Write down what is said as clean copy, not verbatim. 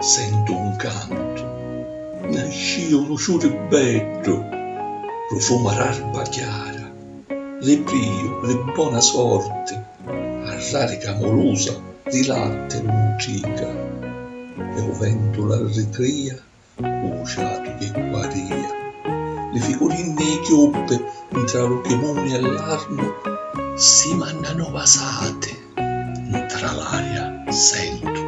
sento un canto, nascio lo sciurbetto, profumo l'arba chiara, le brio, le buona sorte, a rarica amorosa di latte nutrica, e o vento l'allegria, o ciato che guaria, le figurine e chioppe, tra lo chimone e l'armo, si mannano vasate, tra l'aria sento